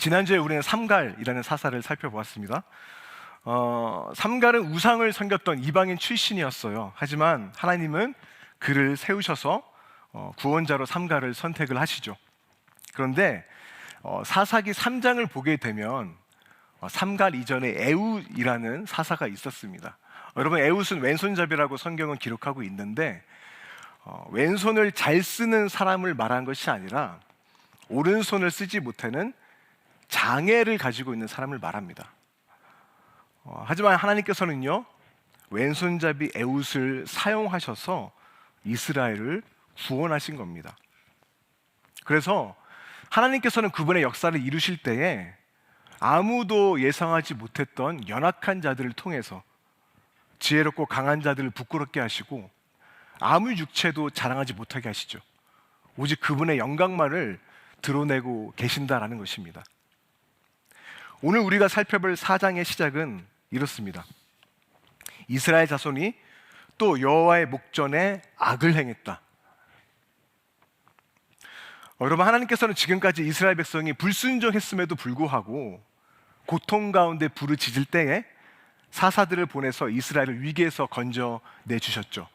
지난주에 우리는 삼갈이라는 사사를 살펴보았습니다. 삼갈은 우상을 섬겼던 이방인 출신이었어요. 하지만 하나님은 그를 세우셔서 구원자로 삼갈을 선택을 하시죠. 그런데 사사기 3장을 보게 되면 삼갈 이전에 에훗이라는 사사가 있었습니다. 여러분, 에훗은 왼손잡이라고 성경은 기록하고 있는데 왼손을 잘 쓰는 사람을 말한 것이 아니라 오른손을 쓰지 못하는 장애를 가지고 있는 사람을 말합니다. 하지만 하나님께서는요, 왼손잡이 에훗을 사용하셔서 이스라엘을 구원하신 겁니다. 그래서 하나님께서는 그분의 역사를 이루실 때에 아무도 예상하지 못했던 연약한 자들을 통해서 지혜롭고 강한 자들을 부끄럽게 하시고 아무 육체도 자랑하지 못하게 하시죠. 오직 그분의 영광만을 드러내고 계신다라는 것입니다. 오늘 우리가 살펴볼 4장의 시작은 이렇습니다. 이스라엘 자손이 또 여호와의 목전에 악을 행했다. 여러분, 하나님께서는 지금까지 이스라엘 백성이 불순종했음에도 불구하고 고통 가운데 부르짖을 때에 사사들을 보내서 이스라엘을 위기에서 건져내 주셨죠.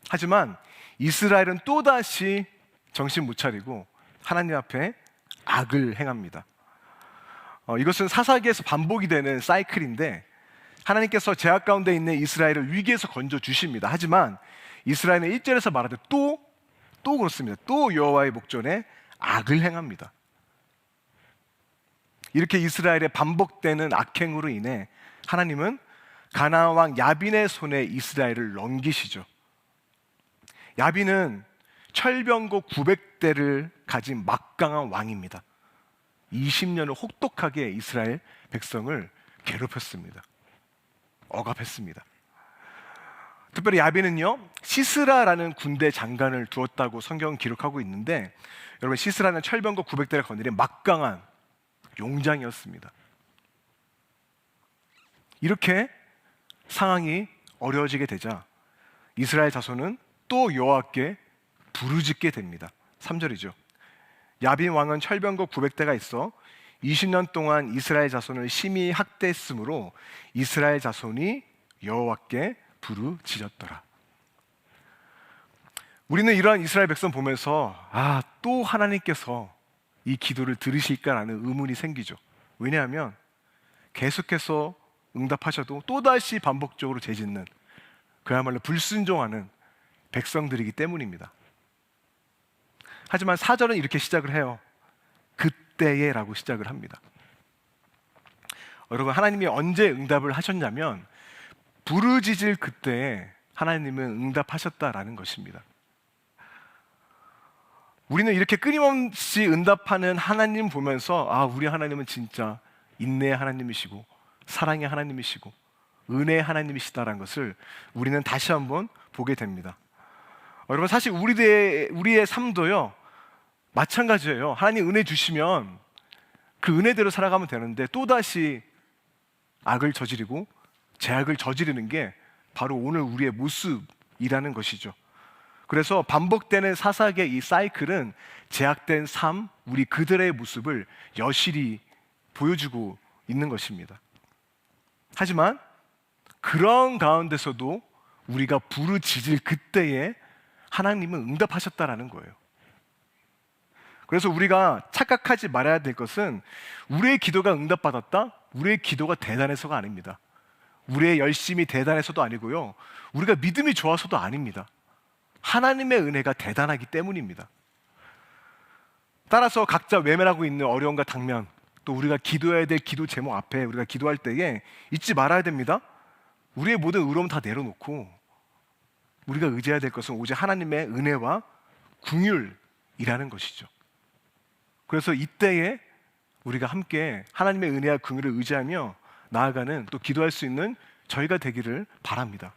하지만 이스라엘은 또다시 정신 못 차리고 하나님 앞에 악을 행합니다. 이것은 사사기에서 반복이 되는 사이클인데 하나님께서 제약 가운데 있는 이스라엘을 위기에서 건져 주십니다. 하지만 이스라엘은 1절에서 말하되 또 그렇습니다. 또 여호와의 목전에 악을 행합니다. 이렇게 이스라엘의 반복되는 악행으로 인해 하나님은 가나안 왕 야빈의 손에 이스라엘을 넘기시죠. 야빈은 철병거 900대를 가진 막강한 왕입니다. 20년을 혹독하게 이스라엘 백성을 괴롭혔습니다. 억압했습니다. 특별히 야빈은요, 시스라라는 군대 장관을 두었다고 성경은 기록하고 있는데, 여러분, 시스라는 철병거 900대를 거느린 막강한 용장이었습니다. 이렇게 상황이 어려워지게 되자 이스라엘 자손은 또 여호와께 부르짖게 됩니다. 3절이죠. 야빈 왕은 철병거 900대가 있어 20년 동안 이스라엘 자손을 심히 학대했으므로 이스라엘 자손이 여호와께 부르짖었더라. 우리는 이러한 이스라엘 백성 보면서 또 하나님께서 이 기도를 들으실까라는 의문이 생기죠. 왜냐하면 계속해서 응답하셔도 또다시 반복적으로 죄짓는, 그야말로 불순종하는 백성들이기 때문입니다. 하지만 4절은 이렇게 시작을 해요. 그때에 라고 시작을 합니다. 여러분, 하나님이 언제 응답을 하셨냐면 부르짖을 그때에 하나님은 응답하셨다라는 것입니다. 우리는 이렇게 끊임없이 응답하는 하나님 보면서 우리 하나님은 진짜 인내의 하나님이시고 사랑의 하나님이시고 은혜의 하나님이시다라는 것을 우리는 다시 한번 보게 됩니다. 여러분, 사실 우리의 삶도요 마찬가지예요. 하나님 은혜 주시면 그 은혜대로 살아가면 되는데 또다시 악을 저지르고 죄악을 저지르는 게 바로 오늘 우리의 모습이라는 것이죠. 그래서 반복되는 사사기의 이 사이클은 죄악된 삶, 우리 그들의 모습을 여실히 보여주고 있는 것입니다. 하지만 그런 가운데서도 우리가 부르짖을 그때에 하나님은 응답하셨다라는 거예요. 그래서 우리가 착각하지 말아야 될 것은 우리의 기도가 응답받았다? 우리의 기도가 대단해서가 아닙니다. 우리의 열심이 대단해서도 아니고요, 우리가 믿음이 좋아서도 아닙니다. 하나님의 은혜가 대단하기 때문입니다. 따라서 각자 외면하고 있는 어려움과 당면, 또 우리가 기도해야 될 기도 제목 앞에 우리가 기도할 때에 잊지 말아야 됩니다. 우리의 모든 의로움 다 내려놓고 우리가 의지해야 될 것은 오직 하나님의 은혜와 긍휼이라는 것이죠. 그래서 이때에 우리가 함께 하나님의 은혜와 긍휼을 의지하며 나아가는, 또 기도할 수 있는 저희가 되기를 바랍니다.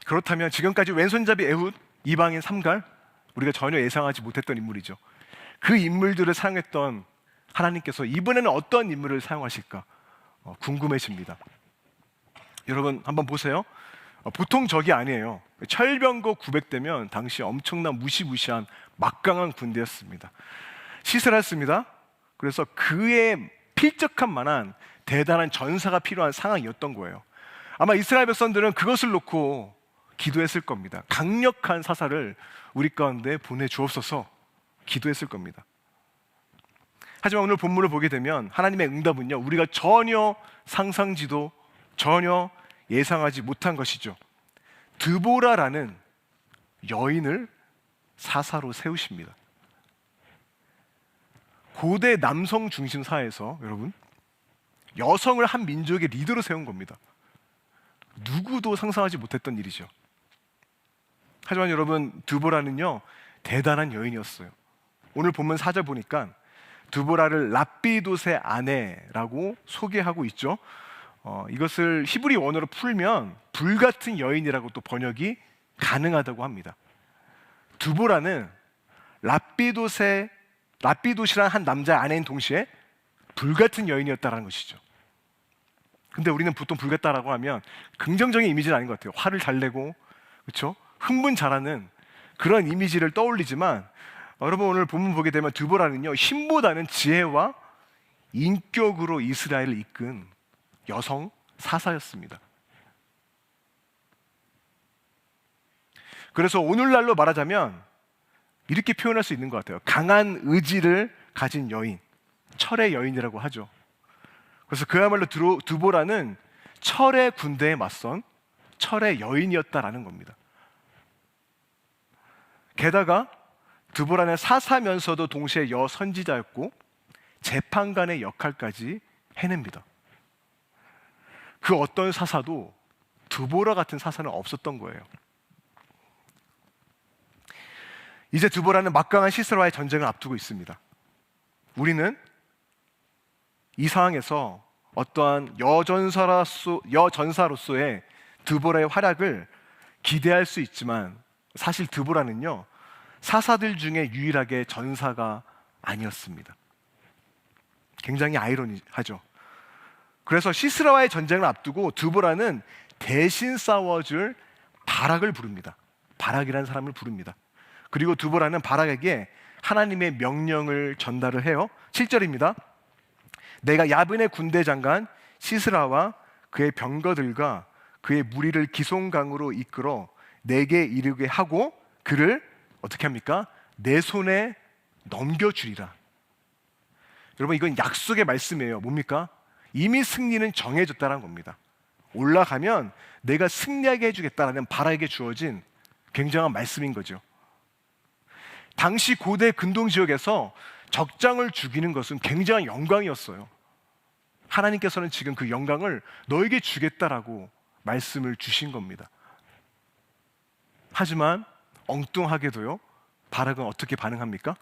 그렇다면 지금까지 왼손잡이 에훗, 이방인 삼갈, 우리가 전혀 예상하지 못했던 인물이죠. 그 인물들을 사용했던 하나님께서 이번에는 어떤 인물을 사용하실까 궁금해집니다. 여러분, 한번 보세요. 보통 적이 아니에요. 철병거 900대면 당시 엄청난 무시무시한 막강한 군대였습니다. 시스라였습니다. 그래서 그에 필적한 만한 대단한 전사가 필요한 상황이었던 거예요. 아마 이스라엘 백성들은 그것을 놓고 기도했을 겁니다. 강력한 사사를 우리 가운데 보내주옵소서 기도했을 겁니다. 하지만 오늘 본문을 보게 되면 하나님의 응답은요, 우리가 전혀 상상지도 전혀 예상하지 못한 것이죠. 드보라라는 여인을 사사로 세우십니다. 고대 남성 중심 사회에서 여러분, 여성을 한 민족의 리더로 세운 겁니다. 누구도 상상하지 못했던 일이죠. 하지만 여러분, 드보라는요 대단한 여인이었어요. 오늘 본문 4절 보니까 드보라를 랍비돗의 아내라고 소개하고 있죠. 이것을 히브리 원어로 풀면 불같은 여인이라고 또 번역이 가능하다고 합니다. 드보라는 랍비돗이라는 한 남자의 아내인 동시에 불같은 여인이었다는 것이죠. 근데 우리는 보통 불같다라고 하면 긍정적인 이미지는 아닌 것 같아요. 화를 잘 내고, 그렇죠? 흥분 잘하는 그런 이미지를 떠올리지만, 여러분 오늘 본문 보게 되면 드보라는요, 힘보다는 지혜와 인격으로 이스라엘을 이끈 여성 사사였습니다. 그래서 오늘날로 말하자면 이렇게 표현할 수 있는 것 같아요. 강한 의지를 가진 여인, 철의 여인이라고 하죠. 그래서 그야말로 드보라는 철의 군대에 맞선 철의 여인이었다라는 겁니다. 게다가 드보라는 사사면서도 동시에 여선지자였고 재판관의 역할까지 해냅니다. 그 어떤 사사도 드보라 같은 사사는 없었던 거예요. 이제 드보라는 막강한 시스라와의 전쟁을 앞두고 있습니다. 우리는 이 상황에서 어떠한 여전사로서의 드보라의 활약을 기대할 수 있지만, 사실 드보라는요 사사들 중에 유일하게 전사가 아니었습니다. 굉장히 아이러니하죠. 그래서 시스라와의 전쟁을 앞두고 드보라는 대신 싸워줄 바락을 부릅니다. 바락이라는 사람을 부릅니다. 그리고 드보라는 바락에게 하나님의 명령을 전달을 해요. 7절입니다. 내가 야빈의 군대 장관 시스라와 그의 병거들과 그의 무리를 기송강으로 이끌어 내게 이르게 하고 그를 어떻게 합니까? 내 손에 넘겨주리라. 여러분, 이건 약속의 말씀이에요. 뭡니까? 이미 승리는 정해졌다는 겁니다. 올라가면 내가 승리하게 해주겠다라는 바락에게 주어진 굉장한 말씀인 거죠. 당시 고대 근동 지역에서 적장을 죽이는 것은 굉장한 영광이었어요. 하나님께서는 지금 그 영광을 너에게 주겠다라고 말씀을 주신 겁니다. 하지만 엉뚱하게도요, 바락은 어떻게 반응합니까?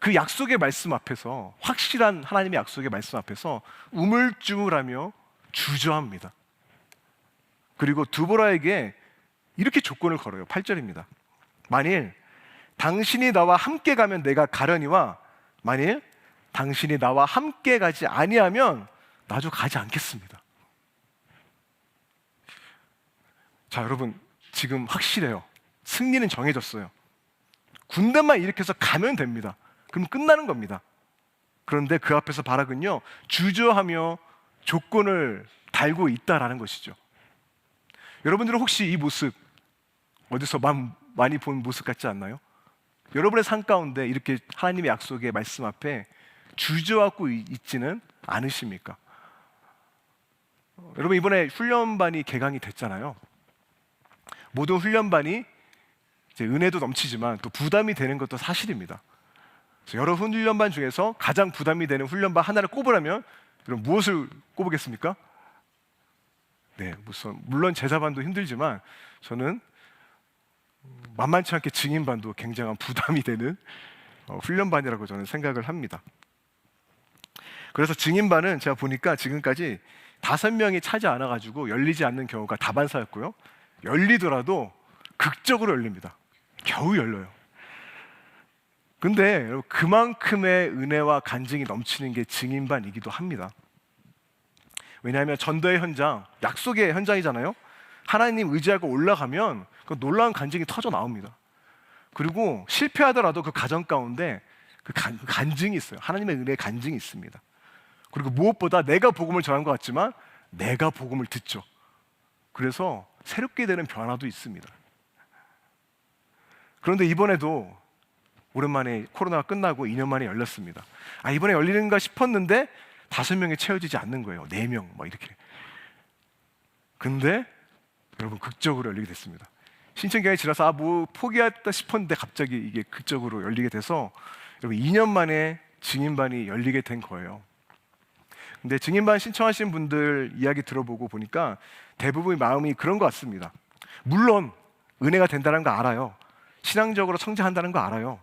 그 약속의 말씀 앞에서, 확실한 하나님의 약속의 말씀 앞에서 우물쭈물하며 주저합니다. 그리고 드보라에게 이렇게 조건을 걸어요. 8절입니다. 만일 당신이 나와 함께 가면 내가 가려니와 만일 당신이 나와 함께 가지 아니하면 나도 가지 않겠습니다. 자, 여러분, 지금 확실해요. 승리는 정해졌어요. 군대만 일으켜서 가면 됩니다. 그럼 끝나는 겁니다. 그런데 그 앞에서 바락은요, 주저하며 조건을 달고 있다라는 것이죠. 여러분들은 혹시 이 모습 어디서 많이 본 모습 같지 않나요? 여러분의 삶 가운데 이렇게 하나님의 약속의 말씀 앞에 주저하고 있지는 않으십니까? 여러분, 이번에 훈련반이 개강이 됐잖아요. 모든 훈련반이 이제 은혜도 넘치지만 또 부담이 되는 것도 사실입니다. 그래서 여러 훈련반 중에서 가장 부담이 되는 훈련반 하나를 꼽으라면 여러분 무엇을 꼽으겠습니까? 네, 물론 제자반도 힘들지만 저는 만만치 않게 증인반도 굉장한 부담이 되는 훈련반이라고 저는 생각을 합니다. 그래서 증인반은 제가 보니까 지금까지 5명이 차지 않아가지고 열리지 않는 경우가 다반사였고요. 열리더라도 극적으로 열립니다. 겨우 열려요. 근데 그만큼의 은혜와 간증이 넘치는 게 증인반이기도 합니다. 왜냐하면 전도의 현장, 약속의 현장이잖아요. 하나님 의지하고 올라가면 그 놀라운 간증이 터져 나옵니다. 그리고 실패하더라도 그 과정 가운데 그 간증이 있어요. 하나님의 은혜의 간증이 있습니다. 그리고 무엇보다 내가 복음을 전한 것 같지만 내가 복음을 듣죠. 그래서 새롭게 되는 변화도 있습니다. 그런데 이번에도 오랜만에 코로나가 끝나고 2년 만에 열렸습니다. 이번에 열리는가 싶었는데 5명이 채워지지 않는 거예요. 4명 막 이렇게. 근데 여러분 극적으로 열리게 됐습니다. 신청기간이 지나서 뭐 포기했다 싶었는데 갑자기 이게 극적으로 열리게 돼서 여러분 2년 만에 증인반이 열리게 된 거예요. 근데 증인반 신청하신 분들 이야기 들어보고 보니까 대부분의 마음이 그런 것 같습니다. 물론 은혜가 된다는 거 알아요. 신앙적으로 성장한다는 거 알아요.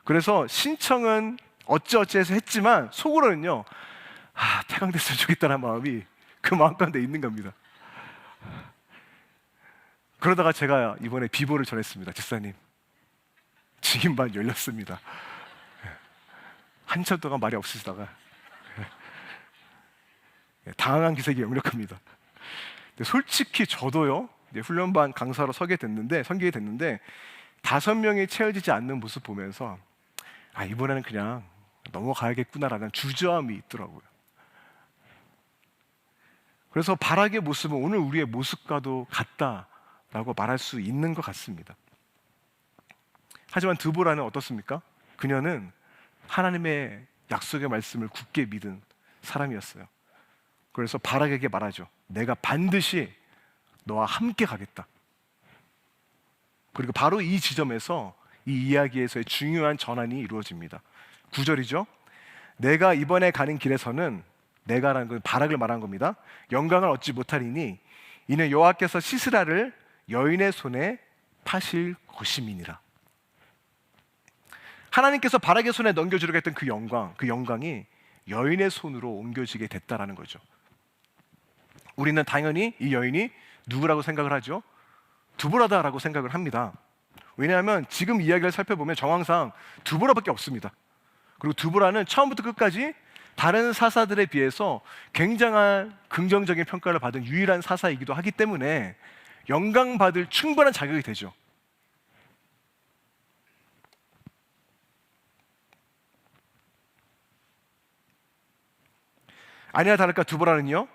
그래서 신청은 어찌어찌해서 했지만 속으로는요, 폐강됐으면 좋겠다는 마음이 그 마음 가운데 있는 겁니다. 그러다가 제가 이번에 비보를 전했습니다. 집사님, 증인반 열렸습니다. 한참 동안 말이 없으시다가 당황한 기색이 역력합니다. 근데 솔직히 저도요, 이제 훈련반 강사로 서게 됐는데 5명이 채워지지 않는 모습 보면서 이번에는 그냥 넘어가야겠구나라는 주저함이 있더라고요. 그래서 바락의 모습은 오늘 우리의 모습과도 같다라고 말할 수 있는 것 같습니다. 하지만 드보라는 어떻습니까? 그녀는 하나님의 약속의 말씀을 굳게 믿은 사람이었어요. 그래서 바락에게 말하죠. 내가 반드시 너와 함께 가겠다. 그리고 바로 이 지점에서 이 이야기에서의 중요한 전환이 이루어집니다. 9절이죠. 내가 이번에 가는 길에서는, 내가라는 건 바락을 말한 겁니다. 영광을 얻지 못하리니 이는 여호와께서 시스라를 여인의 손에 파실 것임이니라. 하나님께서 바락의 손에 넘겨주려고 했던 그 영광이 여인의 손으로 옮겨지게 됐다라는 거죠. 우리는 당연히 이 여인이 누구라고 생각을 하죠? 드보라다라고 생각을 합니다. 왜냐하면 지금 이야기를 살펴보면 정황상 드보라밖에 없습니다. 그리고 드보라는 처음부터 끝까지 다른 사사들에 비해서 굉장한 긍정적인 평가를 받은 유일한 사사이기도 하기 때문에 영광받을 충분한 자격이 되죠. 아니나 다를까 드보라는요,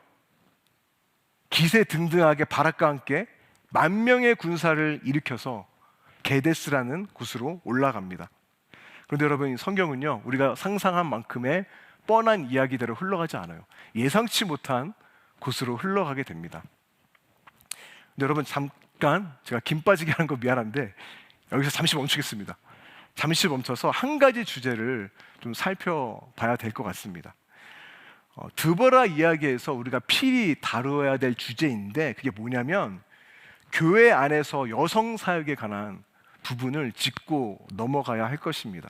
기세등등하게 바락과 함께 10,000명의 군사를 일으켜서 게데스라는 곳으로 올라갑니다. 그런데 여러분, 성경은요, 우리가 상상한 만큼의 뻔한 이야기대로 흘러가지 않아요. 예상치 못한 곳으로 흘러가게 됩니다. 근데 여러분, 잠깐 제가 김 빠지게 하는 거 미안한데 여기서 잠시 멈추겠습니다. 잠시 멈춰서 한 가지 주제를 좀 살펴봐야 될 것 같습니다. 드보라 이야기에서 우리가 필히 다루어야 될 주제인데, 그게 뭐냐면 교회 안에서 여성 사역에 관한 부분을 짚고 넘어가야 할 것입니다.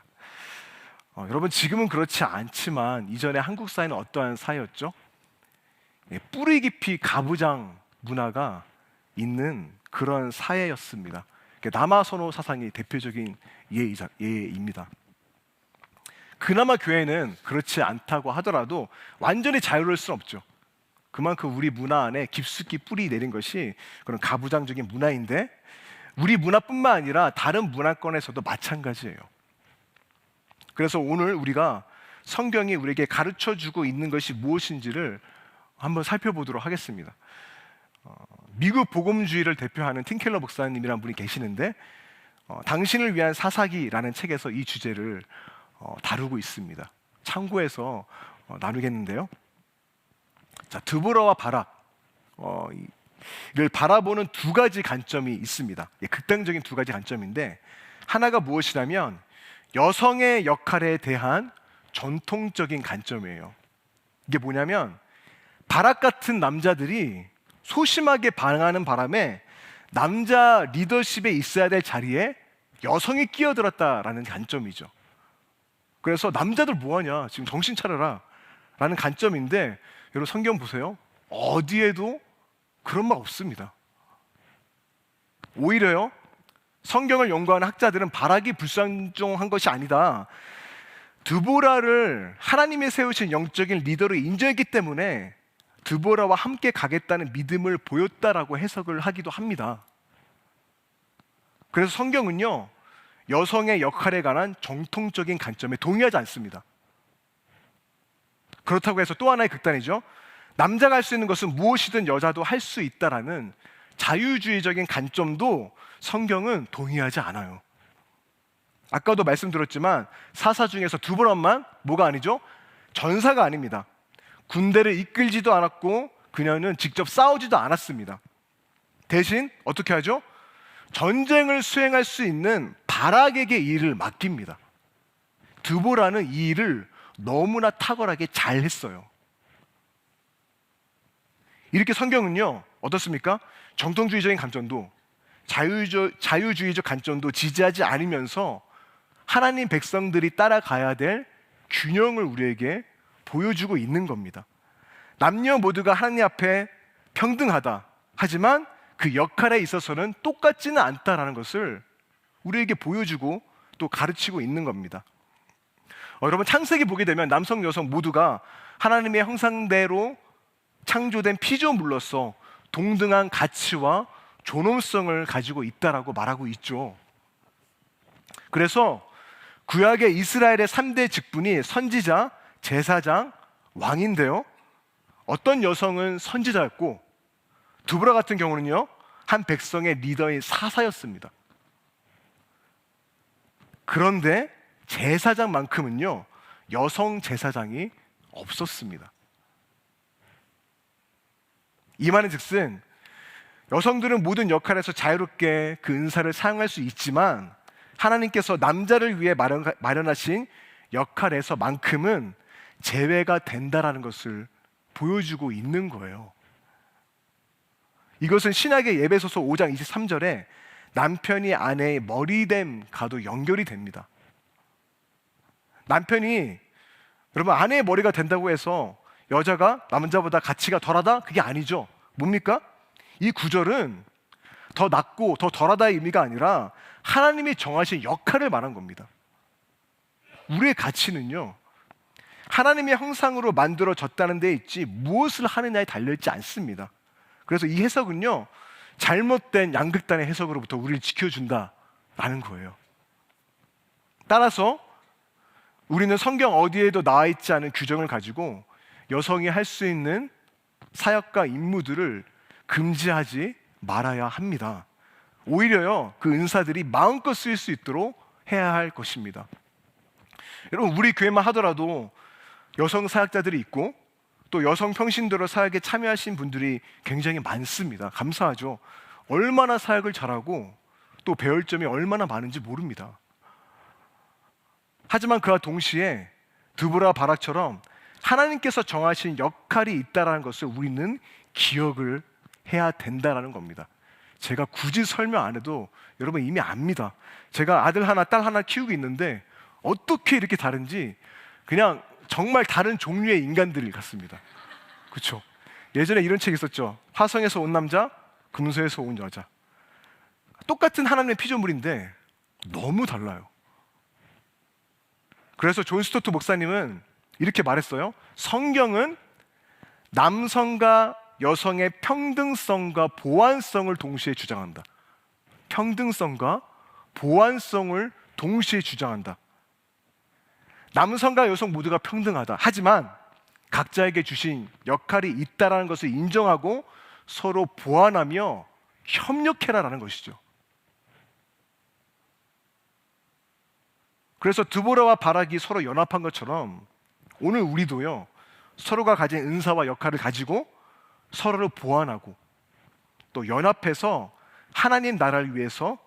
여러분, 지금은 그렇지 않지만 이전에 한국 사회는 어떠한 사회였죠? 뿌리 깊이 가부장 문화가 있는 그런 사회였습니다. 남아선호 사상이 대표적인 예입니다. 그나마 교회는 그렇지 않다고 하더라도 완전히 자유로울 수는 없죠. 그만큼 우리 문화 안에 깊숙이 뿌리 내린 것이 그런 가부장적인 문화인데, 우리 문화뿐만 아니라 다른 문화권에서도 마찬가지예요. 그래서 오늘 우리가 성경이 우리에게 가르쳐주고 있는 것이 무엇인지를 한번 살펴보도록 하겠습니다. 미국 복음주의를 대표하는 팀 켈러 목사님이라는 분이 계시는데, 당신을 위한 사사기라는 책에서 이 주제를 다루고 있습니다. 참고해서 나누겠는데요. 자, 드보라와 바락, 이를 바라보는 두 가지 관점이 있습니다. 극단적인 두 가지 관점인데, 하나가 무엇이냐면 여성의 역할에 대한 전통적인 관점이에요. 이게 뭐냐면 바락 같은 남자들이 소심하게 반응하는 바람에 남자 리더십에 있어야 될 자리에 여성이 끼어들었다라는 관점이죠. 그래서 남자들 뭐하냐, 지금 정신 차려라 라는 관점인데, 여러분 성경 보세요. 어디에도 그런 말 없습니다. 오히려요, 성경을 연구하는 학자들은 바락이 불순종한 것이 아니다, 드보라를 하나님이 세우신 영적인 리더로 인정했기 때문에 드보라와 함께 가겠다는 믿음을 보였다라고 해석을 하기도 합니다. 그래서 성경은요, 여성의 역할에 관한 정통적인 관점에 동의하지 않습니다. 그렇다고 해서 또 하나의 극단이죠. 남자가 할 수 있는 것은 무엇이든 여자도 할 수 있다라는 자유주의적인 관점도 성경은 동의하지 않아요. 아까도 말씀드렸지만 사사 중에서 두보라만 뭐가 아니죠? 전사가 아닙니다. 군대를 이끌지도 않았고 그녀는 직접 싸우지도 않았습니다. 대신 어떻게 하죠? 전쟁을 수행할 수 있는 바락에게 이 일을 맡깁니다. 드보라는 이 일을 너무나 탁월하게 잘 했어요. 이렇게 성경은요, 어떻습니까? 정통주의적인 관점도 자유주의적 관점도 지지하지 않으면서 하나님 백성들이 따라가야 될 균형을 우리에게 보여주고 있는 겁니다. 남녀 모두가 하나님 앞에 평등하다. 하지만 그 역할에 있어서는 똑같지는 않다라는 것을 우리에게 보여주고 또 가르치고 있는 겁니다. 여러분, 창세기 보게 되면 남성 여성 모두가 하나님의 형상대로 창조된 피조물로서 동등한 가치와 존엄성을 가지고 있다라고 말하고 있죠. 그래서 구약의 이스라엘의 3대 직분이 선지자, 제사장, 왕인데요, 어떤 여성은 선지자였고 드보라 같은 경우는요, 한 백성의 리더인 사사였습니다. 그런데 제사장만큼은요, 여성 제사장이 없었습니다. 이 말은 즉슨 여성들은 모든 역할에서 자유롭게 그 은사를 사용할 수 있지만 하나님께서 남자를 위해 마련하신 역할에서만큼은 제외가 된다라는 것을 보여주고 있는 거예요. 이것은 신약의 에베소서 5장 23절에 남편이 아내의 머리됨과도 연결이 됩니다. 남편이, 여러분, 아내의 머리가 된다고 해서 여자가 남자보다 가치가 덜하다? 그게 아니죠. 뭡니까? 이 구절은 더 낫고 더 덜하다의 의미가 아니라 하나님이 정하신 역할을 말한 겁니다. 우리의 가치는요, 하나님의 형상으로 만들어졌다는 데 있지 무엇을 하느냐에 달려있지 않습니다. 그래서 이 해석은요, 잘못된 양극단의 해석으로부터 우리를 지켜준다라는 거예요. 따라서 우리는 성경 어디에도 나와 있지 않은 규정을 가지고 여성이 할 수 있는 사역과 임무들을 금지하지 말아야 합니다. 오히려요, 그 은사들이 마음껏 쓰일 수 있도록 해야 할 것입니다. 여러분, 우리 교회만 하더라도 여성 사역자들이 있고 또 여성 평신도로 사역에 참여하신 분들이 굉장히 많습니다. 감사하죠. 얼마나 사역을 잘하고 또 배울 점이 얼마나 많은지 모릅니다. 하지만 그와 동시에 드보라 바락처럼 하나님께서 정하신 역할이 있다는 것을 우리는 기억을 해야 된다는 겁니다. 제가 굳이 설명 안 해도 여러분 이미 압니다. 제가 아들 하나, 딸 하나 키우고 있는데 어떻게 이렇게 다른지 그냥 정말 다른 종류의 인간들 같습니다. 그렇죠? 예전에 이런 책 있었죠. 화성에서 온 남자, 금소에서 온 여자. 똑같은 하나님의 피조물인데 너무 달라요. 그래서 존 스토트 목사님은 이렇게 말했어요. 성경은 남성과 여성의 평등성과 보완성을 동시에 주장한다. 평등성과 보완성을 동시에 주장한다. 남성과 여성 모두가 평등하다. 하지만 각자에게 주신 역할이 있다라는 것을 인정하고 서로 보완하며 협력해라라는 것이죠. 그래서 드보라와 바락이 서로 연합한 것처럼 오늘 우리도요, 서로가 가진 은사와 역할을 가지고 서로를 보완하고 또 연합해서 하나님 나라를 위해서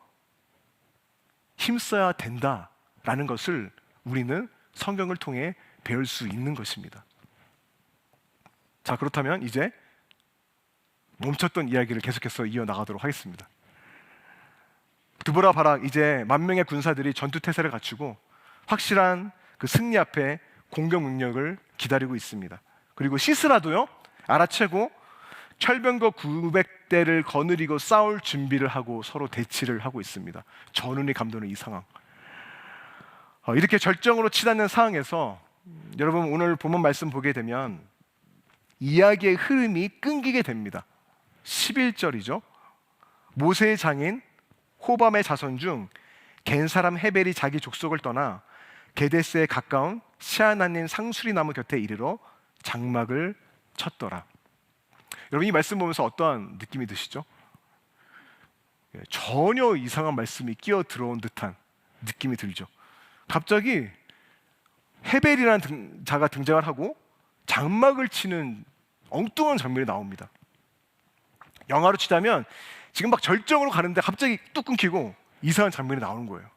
힘써야 된다라는 것을 우리는 성경을 통해 배울 수 있는 것입니다. 자, 그렇다면 이제 멈췄던 이야기를 계속해서 이어나가도록 하겠습니다. 드보라 바락, 이제 10,000명의 군사들이 전투태세를 갖추고 확실한 그 승리 앞에 공격 능력을 기다리고 있습니다. 그리고 시스라도요, 알아채고 철병거 900대를 거느리고 싸울 준비를 하고 서로 대치를 하고 있습니다. 전운이 감도는 이 상황. 이렇게 절정으로 치닫는 상황에서 여러분 오늘 본문 말씀 보게 되면 이야기의 흐름이 끊기게 됩니다. 11절이죠. 모세의 장인 호밤의 자손 중 겐 사람 헤벨이 자기 족속을 떠나 게데스에 가까운 시아나님 상수리 나무 곁에 이르러 장막을 쳤더라. 여러분 이 말씀 보면서 어떠한 느낌이 드시죠? 전혀 이상한 말씀이 끼어 들어온 듯한 느낌이 들죠. 갑자기 헤벨이라는 자가 등장을 하고 장막을 치는 엉뚱한 장면이 나옵니다. 영화로 치자면 지금 막 절정으로 가는데 갑자기 뚝 끊기고 이상한 장면이 나오는 거예요.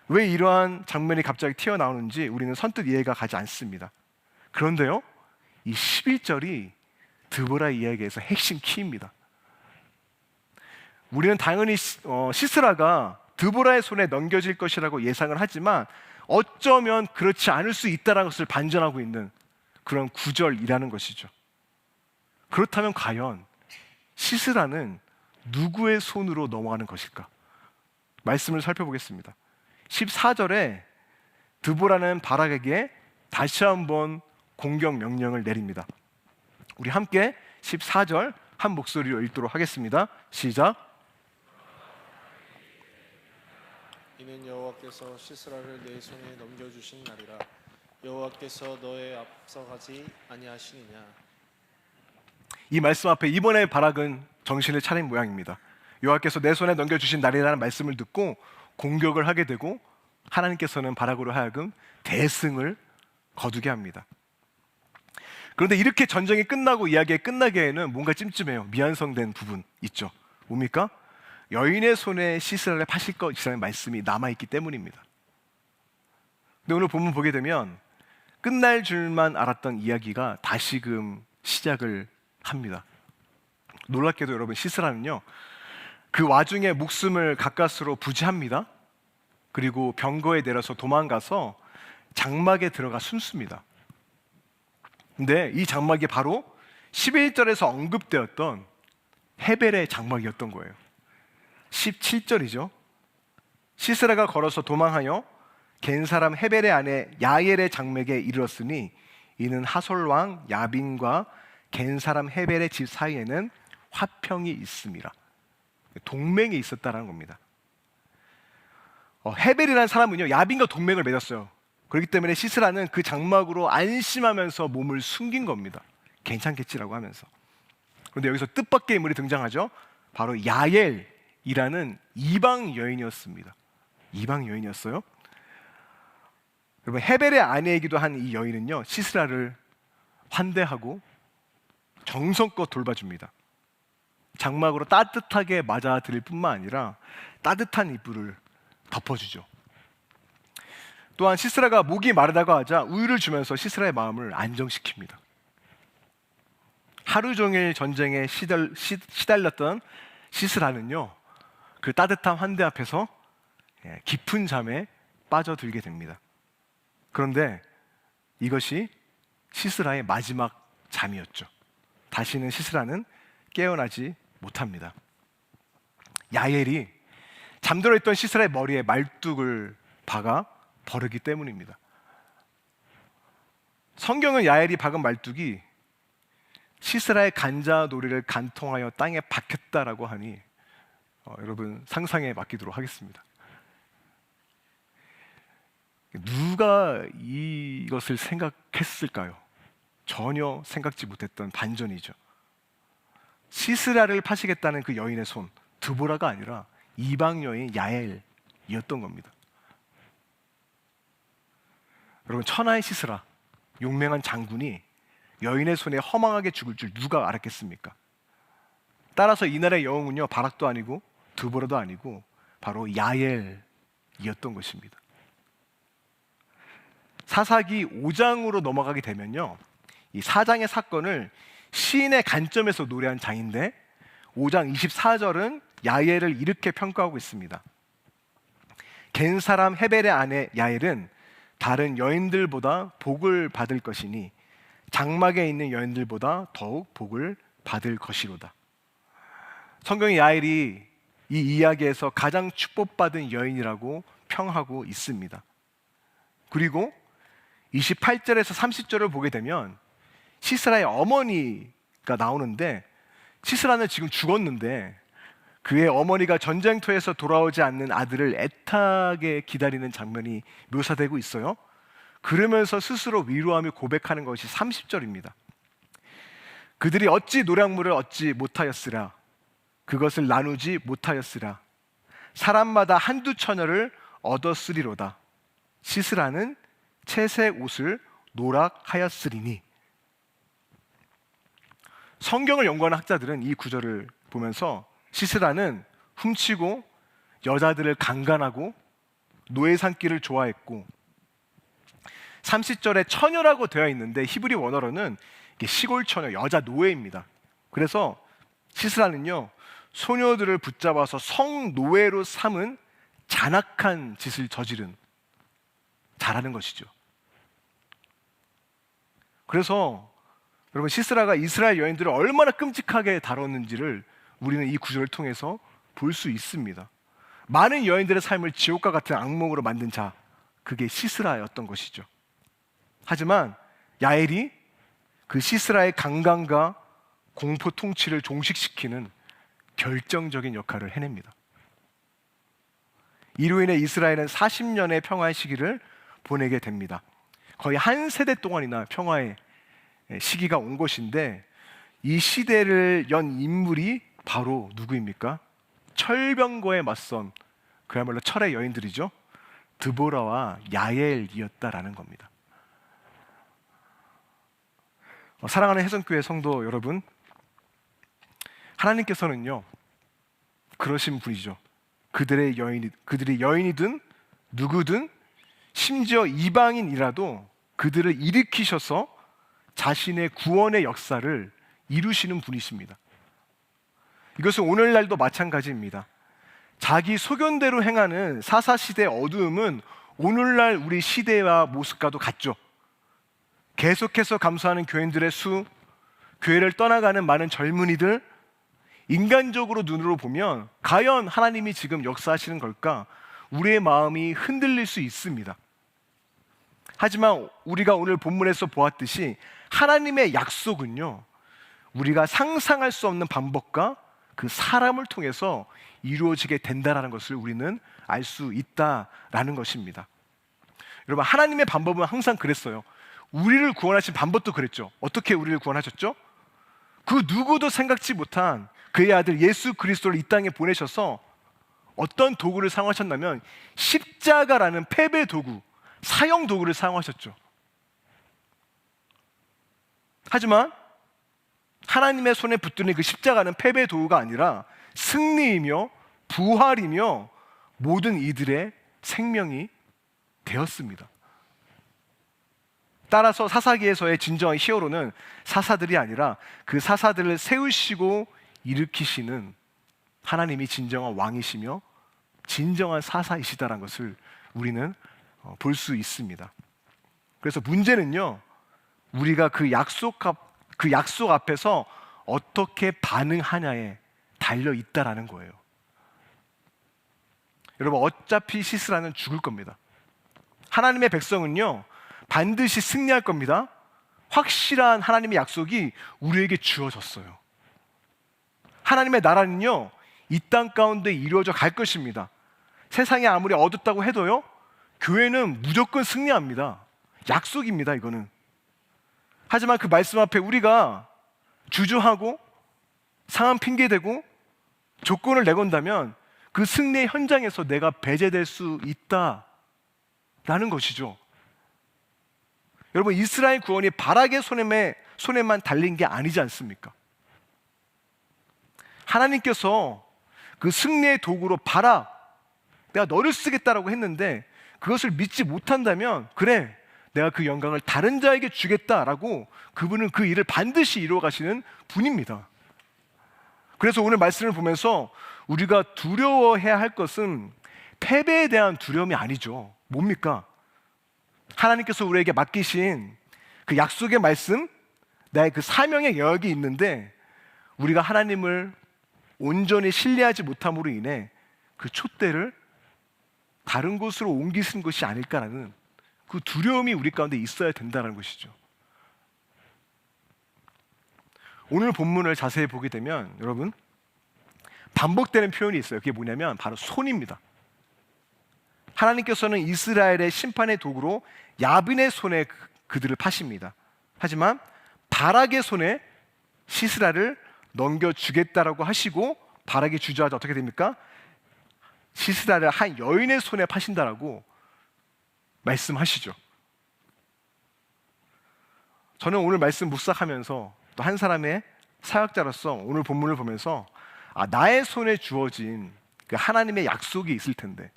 왜 이러한 장면이 갑자기 튀어나오는지 우리는 선뜻 이해가 가지 않습니다. 그런데요, 이 11절이 드보라 이야기에서 핵심 키입니다. 우리는 당연히 시스라가 드보라의 손에 넘겨질 것이라고 예상을 하지만 어쩌면 그렇지 않을 수 있다는 것을 반전하고 있는 그런 구절이라는 것이죠. 그렇다면 과연 시스라는 누구의 손으로 넘어가는 것일까? 말씀을 살펴보겠습니다. 14절에 드보라는 바락에게 다시 한번 공격 명령을 내립니다. 우리 함께 14절 한 목소리로 읽도록 하겠습니다. 시작. 이는 여호와께서 시스라를 내 손에 넘겨주신 날이라. 여호와께서 너의 앞서가지 아니하시느냐. 이 말씀 앞에 이번에 바락은 정신을 차린 모양입니다. 여호와께서 내 손에 넘겨주신 날이라는 말씀을 듣고 공격을 하게 되고 하나님께서는 바락으로 하여금 대승을 거두게 합니다. 그런데 이렇게 전쟁이 끝나고 이야기가 끝나기에는 뭔가 찜찜해요. 미완성된 부분 있죠. 뭡니까? 여인의 손에 시스라를 파실 것이라는 말씀이 남아있기 때문입니다. 근데 오늘 본문 보게 되면 끝날 줄만 알았던 이야기가 다시금 시작을 합니다. 놀랍게도 여러분 시스라는요, 그 와중에 목숨을 가까스로 부지합니다. 그리고 병거에 내려서 도망가서 장막에 들어가 숨습니다. 근데 이 장막이 바로 11절에서 언급되었던 헤벨의 장막이었던 거예요. 17절이죠. 시스라가 걸어서 도망하여 겐 사람 헤벨의 아내 야엘의 장막에 이르렀으니 이는 하솔 왕 야빈과 겐 사람 헤벨의 집 사이에는 화평이 있음이라. 동맹이 있었다는 겁니다. 헤벨이라는 사람은요, 야빈과 동맹을 맺었어요. 그렇기 때문에 시스라는 그 장막으로 안심하면서 몸을 숨긴 겁니다. 괜찮겠지라고 하면서. 그런데 여기서 뜻밖의 인물이 등장하죠. 바로 야엘이라는 이방 여인이었습니다. 이방 여인이었어요. 여러분 헤벨의 아내이기도 한 이 여인은요, 시스라를 환대하고 정성껏 돌봐줍니다. 장막으로 따뜻하게 맞아들일 뿐만 아니라 따뜻한 이불을 덮어주죠. 또한 시스라가 목이 마르다고 하자 우유를 주면서 시스라의 마음을 안정시킵니다. 하루 종일 전쟁에 시달렸던 시스라는요, 그 따뜻한 환대 앞에서 깊은 잠에 빠져들게 됩니다. 그런데 이것이 시스라의 마지막 잠이었죠. 다시는 시스라는 깨어나지 못합니다. 야엘이 잠들어 있던 시스라의 머리에 말뚝을 박아 버리기 때문입니다. 성경은 야엘이 박은 말뚝이 시스라의 간자놀이를 간통하여 땅에 박혔다라고 하니 여러분 상상에 맡기도록 하겠습니다. 누가 이것을 생각했을까요? 전혀 생각지 못했던 반전이죠. 시스라를 파시겠다는 그 여인의 손, 드보라가 아니라 이방 여인 야엘이었던 겁니다. 여러분 천하의 시스라, 용맹한 장군이 여인의 손에 허망하게 죽을 줄 누가 알았겠습니까? 따라서 이날의 영웅은요, 바락도 아니고 드보라도 아니고 바로 야엘이었던 것입니다. 사사기 5장으로 넘어가게 되면요, 이 4장의 사건을 시인의 관점에서 노래한 장인데 5장 24절은 야엘을 이렇게 평가하고 있습니다. 겐 사람 헤벨의 아내 야엘은 다른 여인들보다 복을 받을 것이니 장막에 있는 여인들보다 더욱 복을 받을 것이로다. 성경이 야엘이 이 이야기에서 가장 축복받은 여인이라고 평하고 있습니다. 그리고 28절에서 30절을 보게 되면 시스라의 어머니가 나오는데, 시스라는 지금 죽었는데 그의 어머니가 전쟁터에서 돌아오지 않는 아들을 애타게 기다리는 장면이 묘사되고 있어요. 그러면서 스스로 위로하며 고백하는 것이 30절입니다. 그들이 어찌 노량물을 얻지 못하였으랴. 그것을 나누지 못하였으랴. 사람마다 한두 처녀를 얻었으리로다. 시스라는 채색 옷을 노락하였으리니. 성경을 연구하는 학자들은 이 구절을 보면서 시스라는 훔치고 여자들을 강간하고 노예 삼기를 좋아했고, 30절에 처녀라고 되어 있는데 히브리 원어로는 이게 시골 처녀, 여자 노예입니다. 그래서 시스라는요, 소녀들을 붙잡아서 성노예로 삼은 잔악한 짓을 저지른 잘하는 것이죠. 그래서 여러분, 시스라가 이스라엘 여인들을 얼마나 끔찍하게 다뤘는지를 우리는 이 구절을 통해서 볼 수 있습니다. 많은 여인들의 삶을 지옥과 같은 악몽으로 만든 자, 그게 시스라였던 것이죠. 하지만 야엘이 그 시스라의 강간과 공포 통치를 종식시키는 결정적인 역할을 해냅니다. 이로 인해 이스라엘은 40년의 평화의 시기를 보내게 됩니다. 거의 한 세대 동안이나 평화의 시기가 온 것인데, 이 시대를 연 인물이 바로 누구입니까? 철병거에 맞선 그야말로 철의 여인들이죠. 드보라와 야엘이었다라는 겁니다. 사랑하는 해성교회 성도 여러분, 하나님께서는요, 그러신 분이죠. 그들이 여인이든 누구든 심지어 이방인이라도 그들을 일으키셔서 자신의 구원의 역사를 이루시는 분이십니다. 이것은 오늘날도 마찬가지입니다. 자기 소견대로 행하는 사사시대의 어두움은 오늘날 우리 시대와 모습과도 같죠. 계속해서 감소하는 교인들의 수, 교회를 떠나가는 많은 젊은이들, 인간적으로 눈으로 보면 과연 하나님이 지금 역사하시는 걸까? 우리의 마음이 흔들릴 수 있습니다. 하지만 우리가 오늘 본문에서 보았듯이 하나님의 약속은요, 우리가 상상할 수 없는 방법과 그 사람을 통해서 이루어지게 된다는 것을 우리는 알 수 있다라는 것입니다. 여러분, 하나님의 방법은 항상 그랬어요. 우리를 구원하신 방법도 그랬죠. 어떻게 우리를 구원하셨죠? 그 누구도 생각지 못한 그의 아들 예수 그리스도를 이 땅에 보내셔서 어떤 도구를 사용하셨냐면 십자가라는 패배 도구, 사형 도구를 사용하셨죠. 하지만 하나님의 손에 붙드는 그 십자가는 패배 도구가 아니라 승리이며 부활이며 모든 이들의 생명이 되었습니다. 따라서 사사기에서의 진정한 히어로는 사사들이 아니라 그 사사들을 세우시고 일으키시는 하나님이 진정한 왕이시며 진정한 사사이시다라는 것을 우리는 볼 수 있습니다. 그래서 문제는요, 우리가 그 약속 앞에서 어떻게 반응하냐에 달려 있다라는 거예요. 여러분, 어차피 시스라는 죽을 겁니다. 하나님의 백성은요, 반드시 승리할 겁니다. 확실한 하나님의 약속이 우리에게 주어졌어요. 하나님의 나라는요, 이 땅 가운데 이루어져 갈 것입니다. 세상이 아무리 어둡다고 해도요, 교회는 무조건 승리합니다. 약속입니다, 이거는. 하지만 그 말씀 앞에 우리가 주저하고 상한 핑계대고 조건을 내건다면 그 승리의 현장에서 내가 배제될 수 있다라는 것이죠. 여러분, 이스라엘 구원이 바락의 손에만 달린 게 아니지 않습니까? 하나님께서 그 승리의 도구로 바락, 내가 너를 쓰겠다라고 했는데 그것을 믿지 못한다면, 그래, 내가 그 영광을 다른 자에게 주겠다라고 그분은 그 일을 반드시 이루어 가시는 분입니다. 그래서 오늘 말씀을 보면서 우리가 두려워해야 할 것은 패배에 대한 두려움이 아니죠. 뭡니까? 하나님께서 우리에게 맡기신 그 약속의 말씀, 나의 그 사명의 영역이 있는데 우리가 하나님을 온전히 신뢰하지 못함으로 인해 그 촛대를 다른 곳으로 옮기신 것이 아닐까라는 그 두려움이 우리 가운데 있어야 된다는 것이죠. 오늘 본문을 자세히 보게 되면 여러분, 반복되는 표현이 있어요. 그게 뭐냐면 바로 손입니다. 하나님께서는 이스라엘의 심판의 도구로 야빈의 손에 그들을 파십니다. 하지만 바락의 손에 시스라를 넘겨주겠다라고 하시고, 바락이 주저하자 어떻게 됩니까? 시스라를 한 여인의 손에 파신다라고 말씀하시죠. 저는 오늘 말씀 묵상하면서 또 한 사람의 사역자로서 오늘 본문을 보면서 나의 손에 주어진 그 하나님의 약속이 있을 텐데,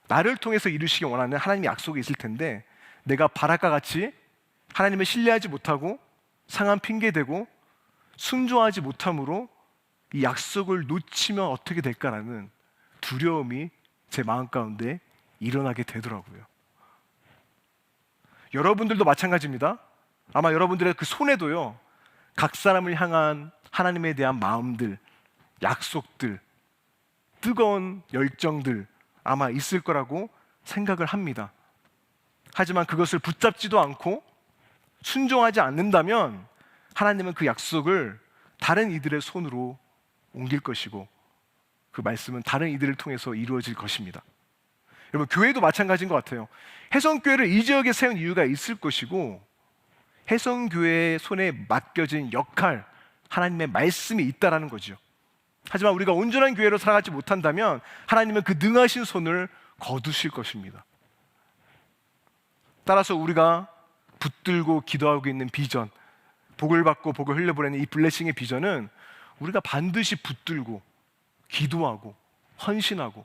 나를 통해서 이루시기 원하는 하나님의 약속이 있을 텐데, 내가 바락과 같이 하나님을 신뢰하지 못하고 상한 핑계대고 순종하지 못함으로 이 약속을 놓치면 어떻게 될까라는 두려움이 제 마음 가운데 일어나게 되더라고요. 여러분들도 마찬가지입니다. 아마 여러분들의 그 손에도요, 각 사람을 향한 하나님에 대한 마음들, 약속들, 뜨거운 열정들 아마 있을 거라고 생각을 합니다. 하지만 그것을 붙잡지도 않고 순종하지 않는다면 하나님은 그 약속을 다른 이들의 손으로 옮길 것이고, 그 말씀은 다른 이들을 통해서 이루어질 것입니다. 여러분, 교회도 마찬가지인 것 같아요. 혜성교회를 이 지역에 세운 이유가 있을 것이고, 혜성교회의 손에 맡겨진 역할, 하나님의 말씀이 있다라는 거죠. 하지만 우리가 온전한 교회로 살아가지 못한다면 하나님은 그 능하신 손을 거두실 것입니다. 따라서 우리가 붙들고 기도하고 있는 비전, 복을 받고 복을 흘려보내는 이 블레싱의 비전은 우리가 반드시 붙들고 기도하고 헌신하고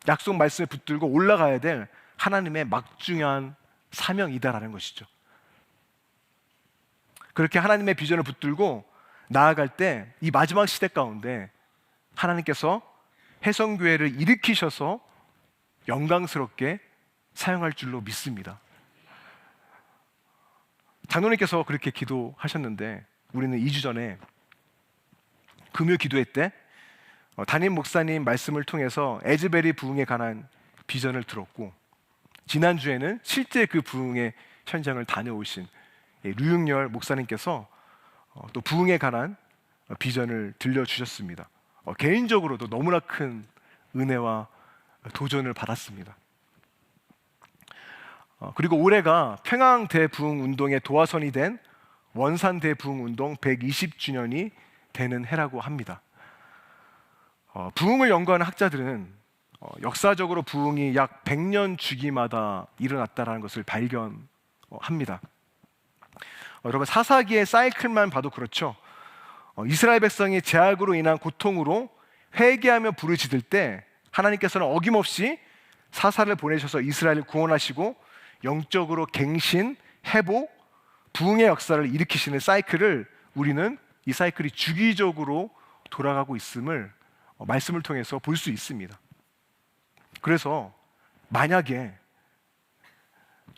약속 말씀에 붙들고 올라가야 될 하나님의 막중한 사명이다라는 것이죠. 그렇게 하나님의 비전을 붙들고 나아갈 때 이 마지막 시대 가운데 하나님께서 혜성교회를 일으키셔서 영광스럽게 사용할 줄로 믿습니다. 장로님께서 그렇게 기도하셨는데, 우리는 2주 전에 금요 기도회 때 담임 목사님 말씀을 통해서 에즈베리 부흥에 관한 비전을 들었고, 지난주에는 실제 그 부흥의 현장을 다녀오신 류육열 목사님께서 또 부흥에 관한 비전을 들려주셨습니다. 개인적으로도 너무나 큰 은혜와 도전을 받았습니다. 그리고 올해가 평양대부흥운동의 도화선이 된 원산대부흥운동 120주년이 되는 해라고 합니다. 부흥을 연구하는 학자들은 역사적으로 부흥이 약 100년 주기마다 일어났다는 것을 발견합니다. 여러분, 사사기의 사이클만 봐도 그렇죠. 이스라엘 백성이 제약으로 인한 고통으로 회개하며 부르짖을 때 하나님께서는 어김없이 사사를 보내셔서 이스라엘을 구원하시고 영적으로 갱신, 회복, 부흥의 역사를 일으키시는 사이클을, 우리는 이 사이클이 주기적으로 돌아가고 있음을 말씀을 통해서 볼 수 있습니다. 그래서 만약에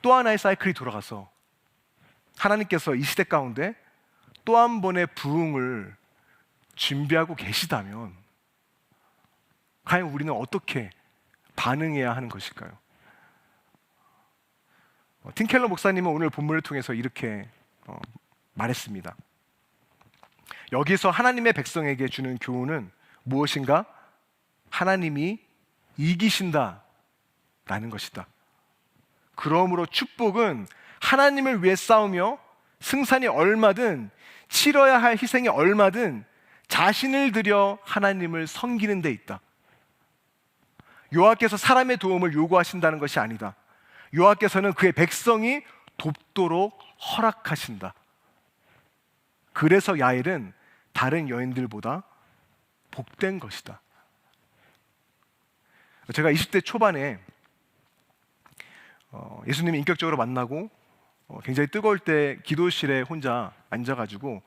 또 하나의 사이클이 돌아가서 하나님께서 이 시대 가운데 또 한 번의 부흥을 준비하고 계시다면 과연 우리는 어떻게 반응해야 하는 것일까요? 팀켈러 목사님은 오늘 본문을 통해서 이렇게 말했습니다. 여기서 하나님의 백성에게 주는 교훈은 무엇인가? 하나님이 이기신다 라는 것이다. 그러므로 축복은 하나님을 위해 싸우며 승산이 얼마든, 치러야 할 희생이 얼마든 자신을 들여 하나님을 섬기는 데 있다. 여호와께서 사람의 도움을 요구하신다는 것이 아니다. 여호와께서는 그의 백성이 돕도록 허락하신다. 그래서 야엘은 다른 여인들보다 복된 것이다. 제가 20대 초반에 예수님을 인격적으로 만나고 굉장히 뜨거울 때 기도실에 혼자 앉아가지고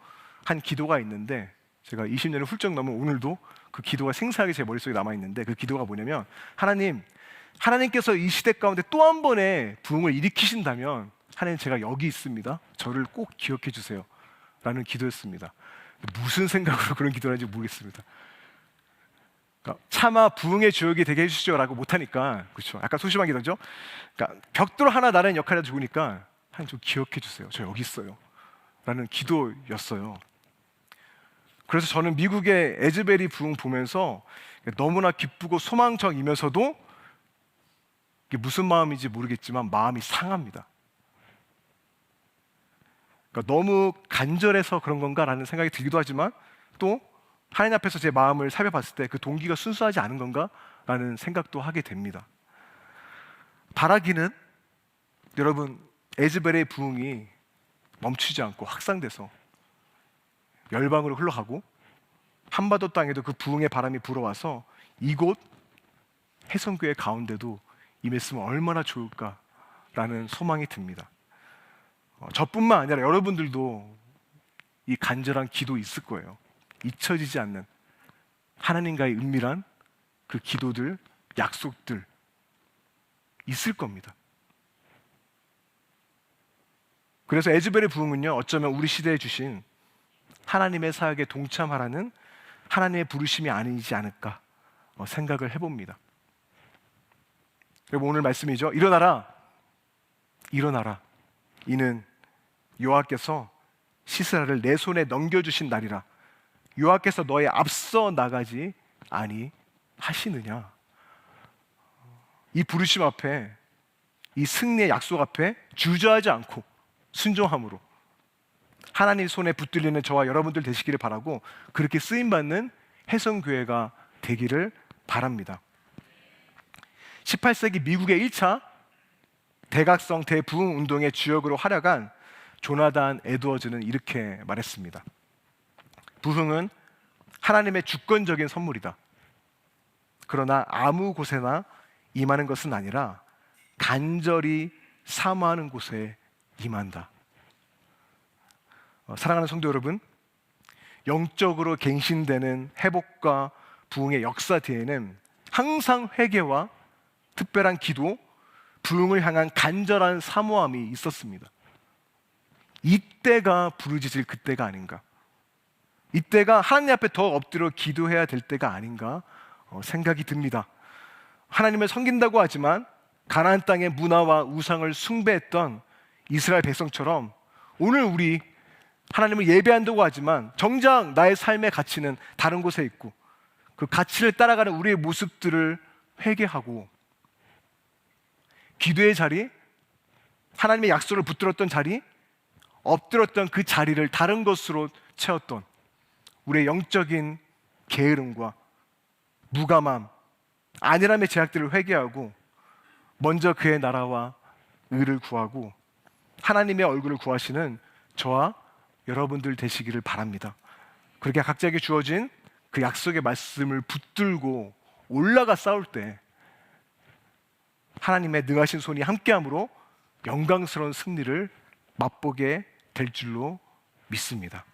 한 기도가 있는데, 제가 20년을 훌쩍 넘은 오늘도 그 기도가 생생하게 제 머릿속에 남아있는데, 그 기도가 뭐냐면, 하나님께서 이 시대 가운데 또 한 번의 부흥을 일으키신다면 하나님, 제가 여기 있습니다. 저를 꼭 기억해 주세요 라는 기도였습니다. 무슨 생각으로 그런 기도를 하는지 모르겠습니다. 그러니까 차마 부흥의 주역이 되게 해주시죠 라고 못하니까, 그렇죠, 약간 소심한 기도죠. 그러니까 벽돌 하나 나르는 역할을 주니까 하나님, 좀 기억해 주세요. 저 여기 있어요 라는 기도였어요. 그래서 저는 미국의 에즈베리 부흥 보면서 너무나 기쁘고 소망적이면서도 이게 무슨 마음인지 모르겠지만 마음이 상합니다. 그러니까 너무 간절해서 그런 건가라는 생각이 들기도 하지만 또 하나님 앞에서 제 마음을 살펴봤을 때 그 동기가 순수하지 않은 건가라는 생각도 하게 됩니다. 바라기는 여러분 에즈벨의 부흥이 멈추지 않고 확산돼서 열방으로 흘러가고 한반도 땅에도 그 부흥의 바람이 불어와서 이곳 해성교회 가운데도 임했으면 얼마나 좋을까라는 소망이 듭니다. 저뿐만 아니라 여러분들도 이 간절한 기도 있을 거예요. 잊혀지지 않는 하나님과의 은밀한 그 기도들, 약속들 있을 겁니다. 그래서 에즈벨의 부흥은요, 어쩌면 우리 시대에 주신 하나님의 사역에 동참하라는 하나님의 부르심이 아니지 않을까 생각을 해봅니다. 여러분, 오늘 말씀이죠. 일어나라, 일어나라. 이는 여호와께서 시스라를 내 손에 넘겨주신 날이라. 여호와께서 너의 앞서 나가지 아니하시느냐. 이 부르심 앞에, 이 승리의 약속 앞에 주저하지 않고 순종함으로 하나님 손에 붙들리는 저와 여러분들 되시기를 바라고, 그렇게 쓰임받는 해성교회가 되기를 바랍니다. 18세기 미국의 1차 대각성 대부흥 운동의 주역으로 활약한 조나단 에드워즈는 이렇게 말했습니다. 부흥은 하나님의 주권적인 선물이다. 그러나 아무 곳에나 임하는 것은 아니라 간절히 사모하는 곳에 임한다. 사랑하는 성도 여러분, 영적으로 갱신되는 회복과 부흥의 역사 뒤에는 항상 회개와 특별한 기도, 부흥을 향한 간절한 사모함이 있었습니다. 이때가 부르짖을 그때가 아닌가, 이때가 하나님 앞에 더 엎드려 기도해야 될 때가 아닌가 생각이 듭니다. 하나님을 섬긴다고 하지만 가나안 땅의 문화와 우상을 숭배했던 이스라엘 백성처럼 오늘 우리 하나님을 예배한다고 하지만 정작 나의 삶의 가치는 다른 곳에 있고 그 가치를 따라가는 우리의 모습들을 회개하고 기도의 자리, 하나님의 약속을 붙들었던 자리, 엎드렸던 그 자리를 다른 것으로 채웠던 우리의 영적인 게으름과 무감함, 안일함의 제약들을 회개하고 먼저 그의 나라와 의를 구하고 하나님의 얼굴을 구하시는 저와 여러분들 되시기를 바랍니다. 그렇게 각자에게 주어진 그 약속의 말씀을 붙들고 올라가 싸울 때 하나님의 능하신 손이 함께함으로 영광스러운 승리를 맛보게 될 줄로 믿습니다.